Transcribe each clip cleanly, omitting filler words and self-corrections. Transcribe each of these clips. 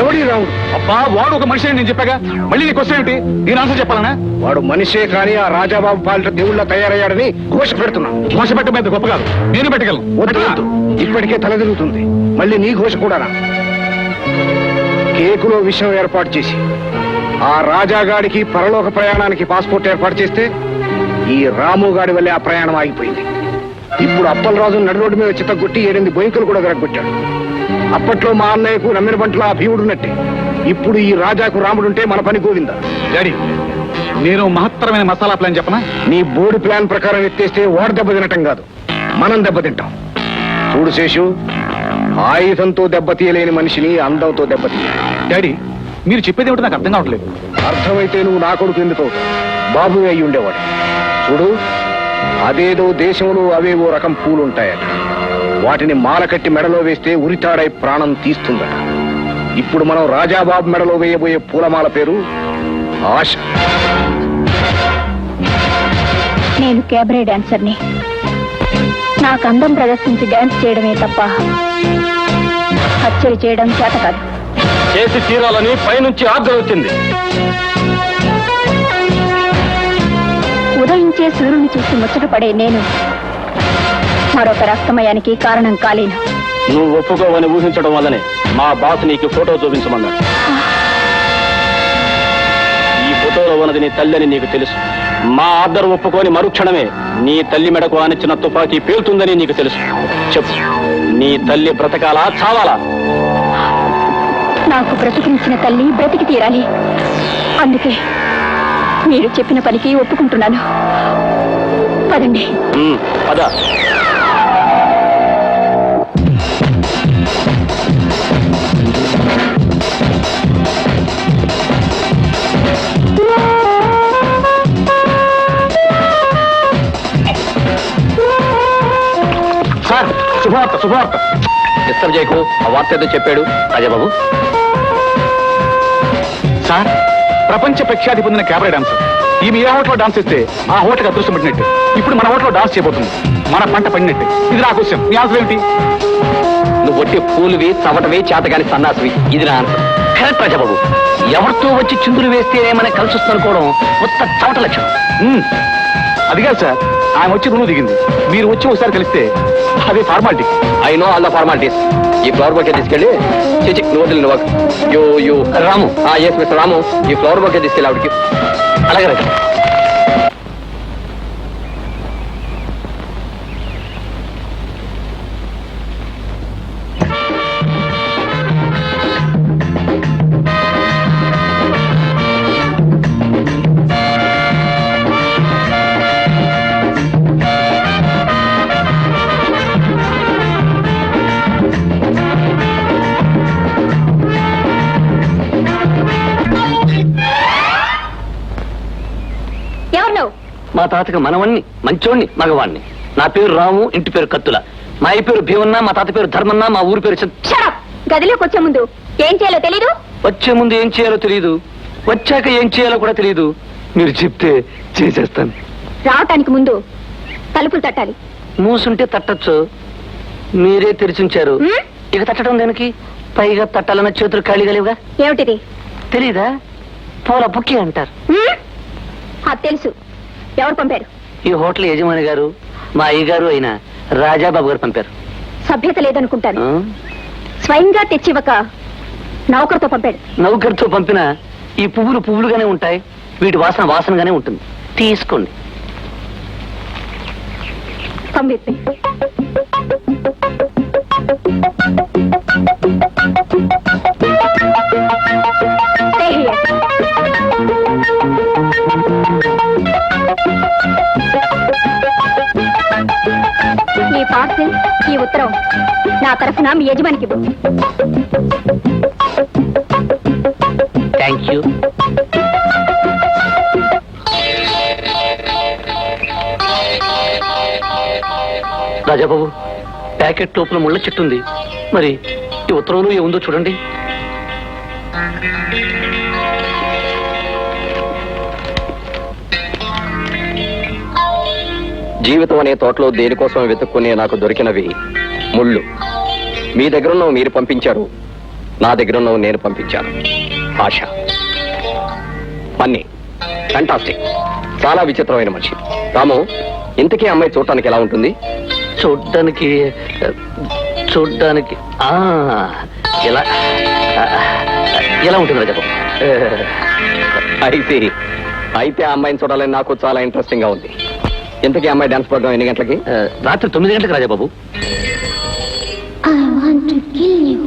ఎవడి రాముడు? అబ్బా వాడు ఒక మనిషి అని నేను చెప్పాగా, మళ్ళీ నీ క్వశ్చన్ ఏంటి? నేను ఆన్సర్ చెప్పాలనా? వాడు మనిషే కానీ ఆ రాజాబాబు పాలిట దేవుళ్ళ తయారయ్యాడని ఘోష పెడుతున్నా. ఘోష పెట్టడం గొప్ప కాదు, నేను పెట్టగలను. వద్దు వద్దు, ఇప్పటికే తలదిరుగుతుంది, మళ్ళీ నీ ఘోష కూడానా? కేకులో విషయం ఏర్పాటు చేసి ఆ రాజాగాడికి పరలోక ప్రయాణానికి పాస్పోర్ట్ ఏర్పాటు చేస్తే ఈ రాముగాడి వల్లే ఆ ప్రయాణం ఆగిపోయింది. ఇప్పుడు అప్పలరాజు నడి రోడ్డు మీద చిత్తగొట్టి 8 బొంకులు కూడా విరగొట్టాడు. అప్పట్లో మా అన్నయ్యకు నమ్మిన బంట్లో ఆ భీముడున్నట్టే ఇప్పుడు ఈ రాజాకు రాముడుంటే మన పని గోవిందా. డాడీ, నేను మహత్తరమైన మసాలా ప్లాన్ చెప్పనా? నీ బోర్డు ప్లాన్ ప్రకారం ఎత్తేస్తే వాడు దెబ్బ తినటం కాదు, మనం దెబ్బతింటాం. చూడు శేషు, ఆయుధంతో దెబ్బతీయలేని మనిషిని అందంతో దెబ్బతీయాలి. డాడీ, మీరు చెప్పేది ఏమిటో నాకు అర్థం కావట్లేదు. అర్థమైతే నువ్వు నా కొడుకు ఎందుకు బాబు అయి ఉండేవాడు. చూడు, అదేదో దేశంలో అవేవో రకం పూలుంటాయట, వాటిని మాల కట్టి మెడలో వేస్తే ఉరితాడై ప్రాణం తీస్తుందట. ఇప్పుడు మనం రాజాబాబు మెడలో వేయబోయే పూలమాల పేరు ఆశ. నేను క్యాబరే డాన్సర్ని. నాకు అందం ప్రదర్శించి డాన్స్ చేయడమే తప్ప హత్యలు చేయడం చేత కాదు. చేసి తీరాలని పైనుంచి ఆర్డర్ వచ్చింది. ఉదయించే సూర్యుని చూసి ముచ్చటపడే నేను మరొక రక్తమయానికి కారణం కాలేను. నువ్వు ఒప్పుకోవని ఊహించడం వల్లనే మా బాస్ నీకు ఫోటో చూపించమన్నాడు. ఈ ఫోటోలో ఉన్నది నీ తల్లి అని నీకు తెలుసు. మా ఆర్డర్ ఒప్పుకొని మరుక్షణమే నీ తల్లి మెడకు ఆనిచ్చిన తుపాకీ పేలుతుందని నీకు తెలుసు. చెప్పు, నీ తల్లి బ్రతకాలా చావాలా? నాకు బ్రతికించిన తల్లి బ్రతికి తీరాలి. అందుకే మీరు చెప్పిన పనికి ఒప్పుకుంటున్నాను. పదండి. పద. సార్, శుభవార్త శుభవార్త. డిస్టర్బ్ చేయకు, ఆ వార్త ఏదో చెప్పాడు రాజాబాబు. సార్, ప్రపంచ ప్రఖ్యాతి పొందిన క్యాబరే డాన్సర్ ఈమె ఏ హోటల్లో డాన్స్ చేస్తే ఆ హోటల్కి అదృష్టం పట్టినట్టు ఇప్పుడు మన హోటల్లో డాన్స్ చేయబోతుంది. మన పంట పడినట్టు. ఇది నా క్వశ్చన్, మీ ఆన్సర్ ఏమిటి? నువ్వు ఒట్టి పూలువి, చవటవి, చేతగాని సన్నాసివి. ఇది నా ఆన్సర్. కరెక్ట్ రాజాబాబు. ఎవరితో వచ్చి చిందులు వేస్తేనే మనకి కలిసి వస్తుందనుకోవడం కొత్త చవట లక్షణం. అది కాదు సార్, ఆమె వచ్చి రుణు దిగింది, మీరు వచ్చి ఒకసారి కలిస్తే అది formality. I know all the formalities. ఈ ఫ్లవర్ బొకే తీసుకెళ్ళి చిచి నువ్వు వదిలిన work you Ramu. Yes mister Ramu, ఈ ఫ్లవర్ బొకే తీసుకెళ్ళి ఆవిడకి. అలాగే రాజా. మా తాతకి మనవణ్ణి, మంచోణ్ణి, మగవాణ్ణి. నా పేరు రాము, ఇంటి పేరు కత్తుల. మా అయ్య పేరు భీమన్న, మా తాత పేరు ధర్మన్న, మా ఊరి పేరు గదిలోకి వచ్చే ముందు ఏం చేయాలో తెలీదు? వచ్చే ముందు ఏం చేయాలో తెలియదు, వచ్చాక ఏం చేయాలో కూడా తెలియదు. మీరు చెప్తే చేసేస్తాను. రావటానికి ముందు తలుపులు తట్టాలి. మూసుంటే తట్టచ్చు, మీరే తెరిచుంచారు. ఇక తట్టడం దేనికి? పైగా తట్టాలన్న చేతులు ఖాళీగా లేవుగా. ఏమిటిది? తెలీదా? పూల బుక్కి అంటారు. అది తెలుసు. ఎవరు పంపారు? ఈ హోటల్ యజమాని గారు, మా అయ్యగారు అయిన రాజాబాబు గారు పంపారు. సభ్యత లేదనుకుంటాను. స్వయంగా తెచ్చివ్వక నౌకర్తో పంపాడు. నౌకర్తో పంపిన ఈ పువ్వులు పువ్వులుగానే ఉంటాయి, వీటి వాసన వాసనగానే ఉంటుంది. తీసుకోండి. పంపిస్తే ఈ పార్సిల్, ఈ ఉత్తరం నా తరఫున మీ యజమానికి. Thank you. రాజాబాబు, ప్యాకెట్ లోపల ముళ్ళ చెట్టు ఉంది. మరి ఈ ఉత్తరంలో ఏముందో చూడండి. జీవితం అనే తోటలో దేనికోసం వెతుక్కునే నాకు దొరికినవి ముళ్ళు. మీ దగ్గరున్న మీరు పంపించారు, నా దగ్గర ఉన్నవి నేను పంపించాను. ఆశ, పన్ని, ఫ్యాంటాస్టిక్, చాలా విచిత్రమైన మనిషి. రాము, ఇంతకీ అమ్మాయి చూడటానికి ఎలా ఉంటుంది? చూడ్డానికి ఎలా ఎలా ఉంటుంది రాజబాబు? అయితే ఆ అమ్మాయిని చూడాలని నాకు చాలా ఇంట్రెస్టింగ్ గా ఉంది. ఇంతకీ అమ్మాయి డాన్స్ ప్రోగ్రామ్ ఎన్ని గంటలకి? రాత్రి 9 గంటలకు Rajababu. I want to kill you.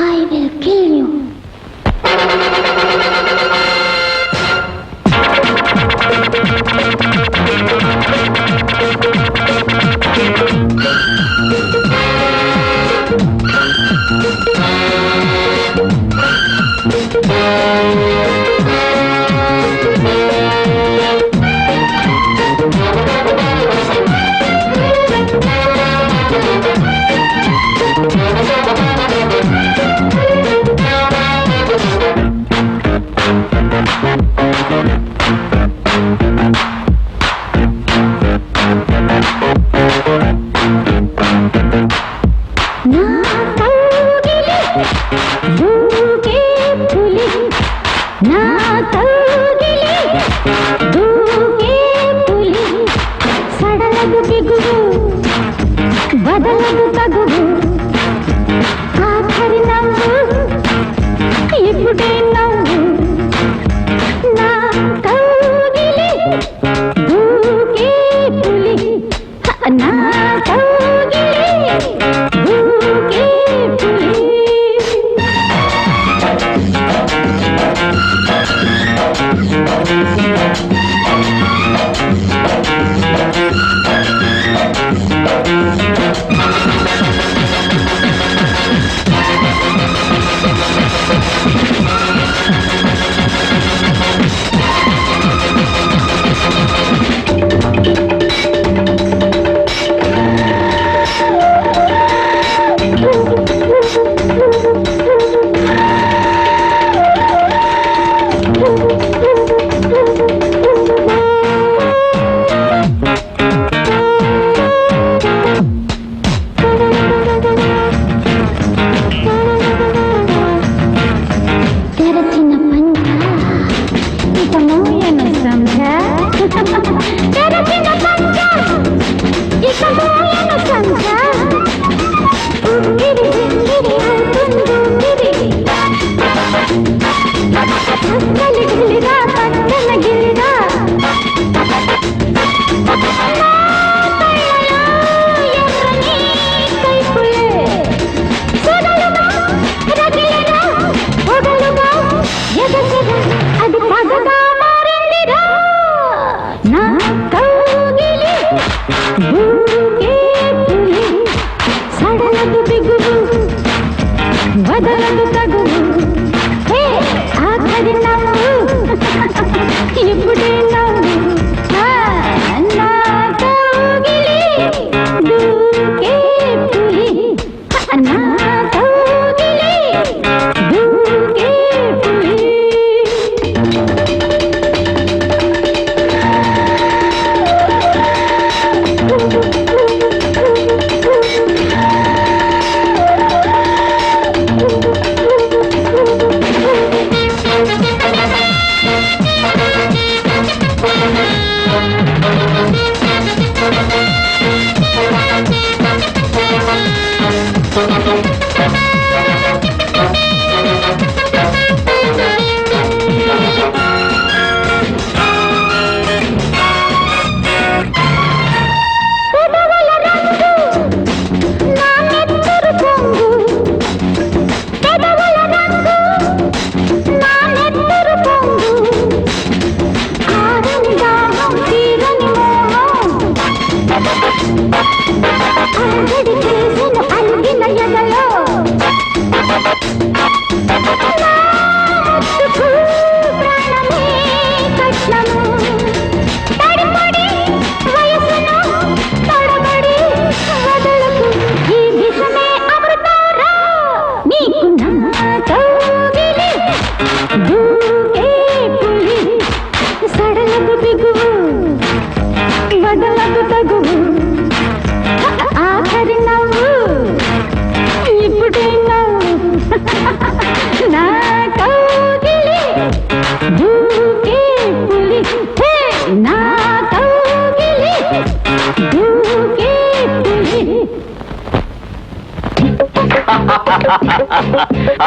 I will kill you. బదలదు తగువు ఆఖరి నవ్వు ఇప్పుడే నవ్వు నా కౌగిలి దూకే పులి నా కౌగిలి దూకే పులి బదలదు తగువు ఆఖరి నవ్వు ఇప్పుడే నవ్వు నా కౌగిలి దూకే పులి నా కౌగిలి దూకే పులి ఆఖరి నవ్వు ఇప్పుడే నవ్వు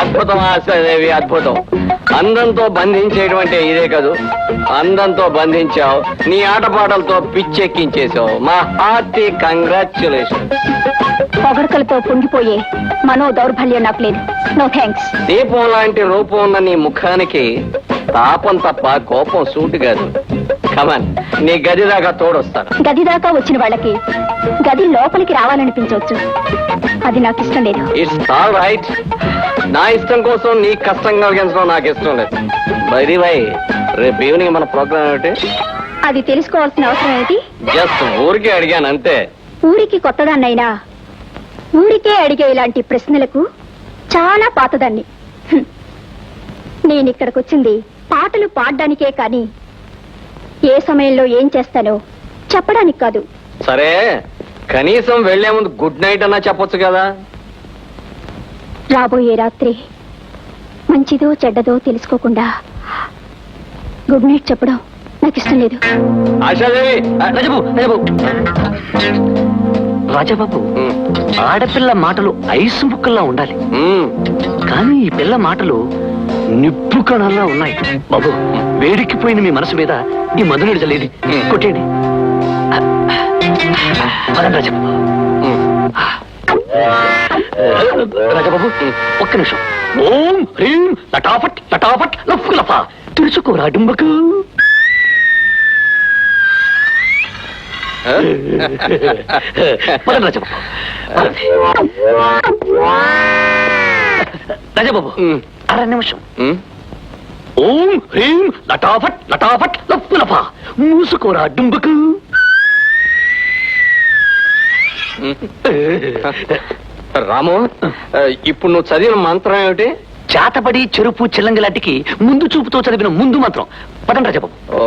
అద్భుతం ఆశాదేవి, అద్భుతం. అందంతో బంధించేటువంటి ఇదే కాదు, అందంతో బంధించావు, నీ ఆటపాటలతో పిచ్చెక్కించేసావు. మా హార్టీ కంగ్రాచ్యులేషన్. పొగడకలతో పొంగిపోయే మనో దౌర్బల్యం నాకు లేదు. No thanks. దీపం లాంటి రూపం ఉన్న నీ ముఖానికి తాపం తప్ప కోపం సూటు కాదు. కమన్, నీ గది దాకా తోడొస్తాను. గది దాకా వచ్చిన వాళ్ళకి గది లోపలికి రావాలనిపించవచ్చు. అది నాకు ఇష్టం లేదు. It's all right. నా ఇష్టం కోసం నీ కష్టం కలిగించడం నాకు ఇష్టం లేదు. బై బై, రేపు ఈవినింగ్ మన ప్రోగ్రామ్ ఏమిటి? అది తెలుసుకోవాల్సిన అవసరం ఏంటి? జస్ట్ ఊరికే అడిగాను అంతే. ఊరికి కొత్తదాన్నైనా ఊరికే అడిగే ఇలాంటి ప్రశ్నలకు చాలా పాతదాన్ని. నేను ఇక్కడికి వచ్చింది పాటలు పాడడానికే కానీ ఏ సమయంలో ఏం చేస్తానో చెప్పడానికి కాదు. సరే, కనీసం వెళ్లే ముందు గుడ్ నైట్ అన్నా చెప్పొచ్చు కదా. రాబోయే రాత్రి మంచిదో చెడ్డదో తెలుసుకోకుండా గుడ్ నైట్ చెప్పడం నాకు ఇష్టం లేదు. ఆశాదేవి, రాజబాబు రాజబాబు, ఆడపిల్ల మాటలు ఐసు ముక్కల్లా ఉండాలి, కానీ ఈ పిల్ల మాటలు నిప్పు కణాల్లా ఉన్నాయి. బాబు, వేడికిపోయిన మీ మనసు మీద ఈ మందు నిడచలేదు. కొట్టేయండి. పదండి రాజబాబు. రాజబాబు, ఒక్క నిమిషం. ఓం హ్రీం లటాఫట్ లటాఫట్ లఫ్లఫ తెలుసుకోరా డుంబకు. పదండి రాజబాబు. రాజబాబు, అర నిమిషం. ఓం హ్రీం లటాఫట్ లటాఫట్ లఫ్లఫ మూసుకోరా డుంబకు. రాము, ఇప్పుడు నువ్వు చదివిన మంత్రం ఏమిటి? చేతబడి చెరుపు చిల్లంగిలాంటికి ముందు చూపుతో చదివిన ముందు మంత్రం. పదండి రాజబాబు. ఓ,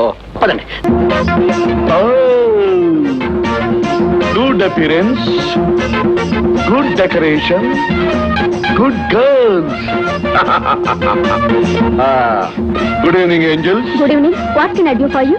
పదండి. Good appearance, good decoration, good girls. Good evening angels. Good evening. What can I do for you?